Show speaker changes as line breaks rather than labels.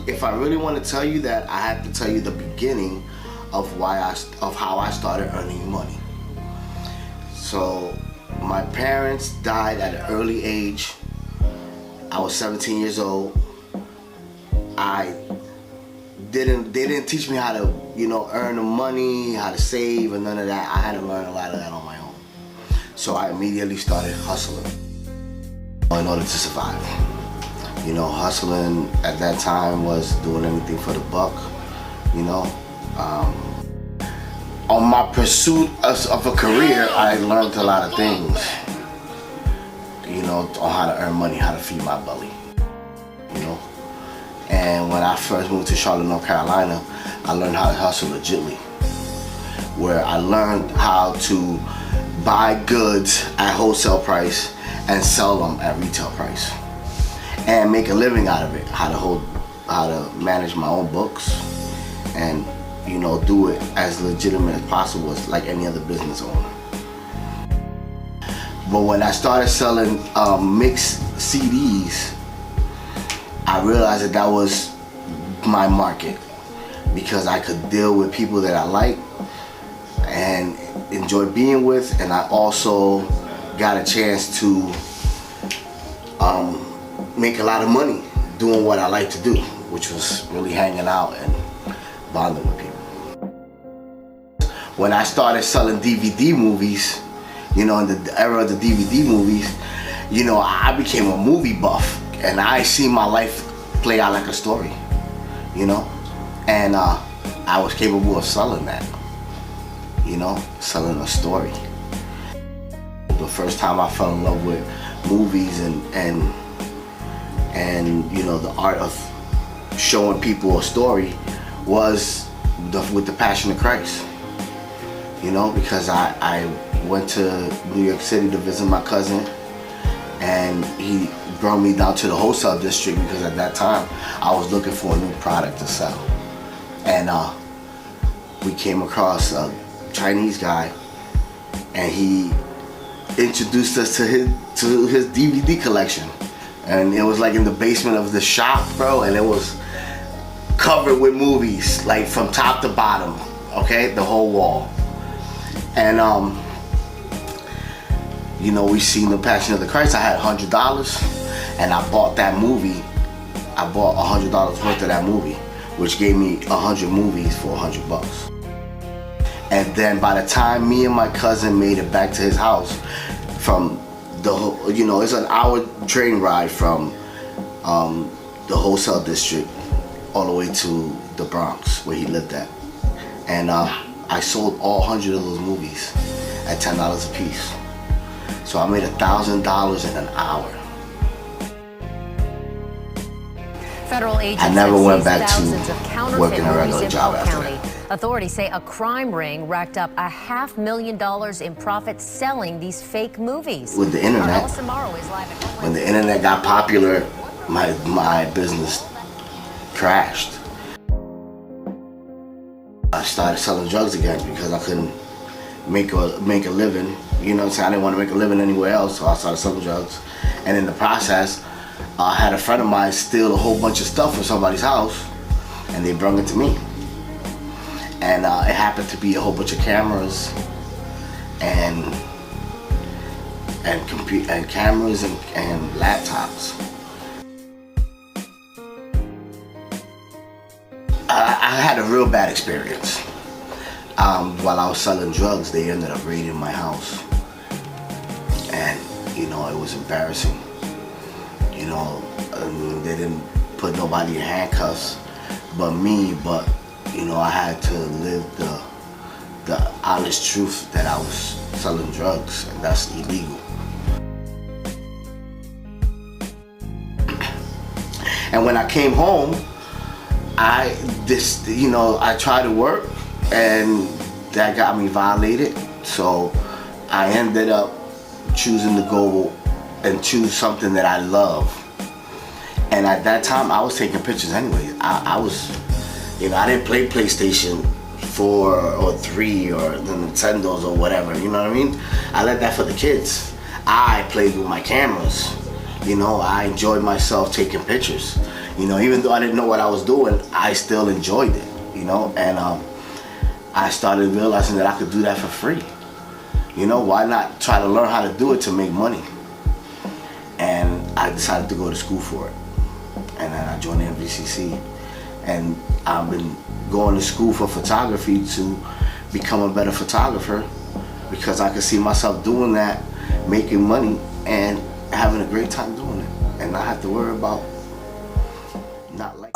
if I really want to tell you that, I have to tell you the beginning of how I started earning money. So my parents died at an early age. I was 17 years old. They didn't teach me how to, earn the money, how to save, and none of that. I had to learn a lot of that on my own. So I immediately started hustling in order to survive. Hustling at that time was doing anything for the buck, On my pursuit of a career, I learned a lot of things, on how to earn money, how to feed my belly, And when I first moved to Charlotte, North Carolina, I learned how to hustle legitly, where I learned how to buy goods at wholesale price and sell them at retail price, and make a living out of it. How to manage my own books, and do it as legitimate as possible, as like any other business owner. But when I started selling mixed CDs, I realized that was my market, because I could deal with people that I like and enjoy being with, and I also got a chance to make a lot of money doing what I like to do, which was really hanging out and bonding with people. When I started selling DVD movies, in the era of the DVD movies, I became a movie buff, and I see my life play out like a story, and I was capable of selling that, selling a story. The first time I fell in love with movies and the art of showing people a story was with the Passion of Christ, because I went to New York City to visit my cousin, and he brought me down to the wholesale district, because at that time I was looking for a new product to sell. And we came across a Chinese guy, and he introduced us to his DVD collection. And it was like in the basement of the shop, bro, and it was covered with movies, like from top to bottom, okay, the whole wall. And we seen the Passion of the Christ. I had $100, and I bought that movie. I bought $100 worth of that movie, which gave me 100 movies for $100. And then by the time me and my cousin made it back to his house, from it's an hour train ride from the wholesale district all the way to the Bronx, where he lived at. And I sold all 100 of those movies at $10 a piece. So I made $1,000 in an hour.
Federal agents
I never went back
to
working a regular job after that.
Authorities say a crime ring racked up $500,000 in profits selling these fake movies.
With the internet, when the internet got popular, my business crashed. I started selling drugs again because I couldn't make a living. I didn't want to make a living anywhere else, so I started selling drugs. And in the process, I had a friend of mine steal a whole bunch of stuff from somebody's house, and they brought it to me. And it happened to be a whole bunch of cameras and cameras and laptops. I had a real bad experience. While I was selling drugs, they ended up raiding my house, and it was embarrassing. They didn't put nobody in handcuffs but me, but I had to live the honest truth that I was selling drugs, and that's illegal. And when I came home, I tried to work, and that got me violated. So I ended up choosing to go and choose something that I love. And at that time, I was taking pictures anyway. I was, I didn't play PlayStation 4 or 3 or the Nintendos or whatever, you know what I mean? I let that for the kids. I played with my cameras. I enjoyed myself taking pictures. You know, even though I didn't know what I was doing, I still enjoyed it, you know, and I started realizing that I could do that for free. You know, why not try to learn how to do it to make money? And I decided to go to school for it. And then I joined the NVCC. And I've been going to school for photography to become a better photographer, because I could see myself doing that, making money, and having a great time doing it, and not have to worry about not like.